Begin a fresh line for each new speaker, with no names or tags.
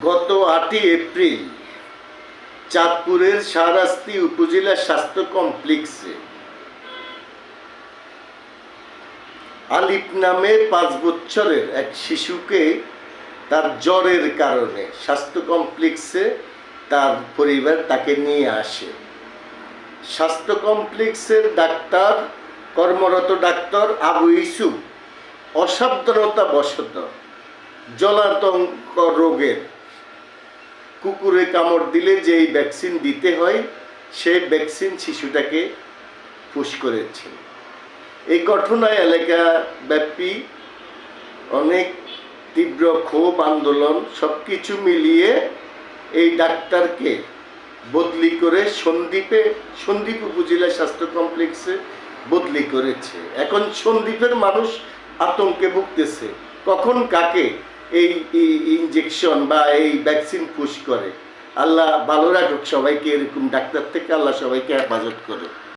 গত 8ই এপ্রিল চাঁদপুরের শাহরাস্তি উপজেলা স্বাস্থ্য কমপ্লেক্সে আলিফ নামে 5 বছরের এক শিশুকে তার জ্বরের কারণে স্বাস্থ্য কমপ্লেক্সে তার পরিবার তাকে নিয়ে আসে। স্বাস্থ্য কমপ্লেক্সের কর্মরত ডাক্তার আবু ইউসুফ অসাবধানতা বশত জলাতঙ্ক রোগের কুকুরে কামড় দিলে যেই ভ্যাকসিন দিতে হয় সেই ভ্যাকসিন শিশুটাকে পুশ করেছে। এই ঘটনায় এলাকাব্যাপী অনেক তীব্র ক্ষোভ আন্দোলন সবকিছু মিলিয়ে এই ডাক্তারকে বদলি করে সন্দ্বীপ উপজেলা স্বাস্থ্য কমপ্লেক্সে বদলি করেছে। এখন সন্দ্বীপের মানুষ আতঙ্কে ভুগতেছে, কখন কাকে এই ইনজেকশন বা এই ভ্যাকসিন পুশ করে। আল্লাহ ভালো রাখুক সবাইকে, এরকম ডাক্তার থেকে আল্লাহ সবাইকে হেফাজত করে।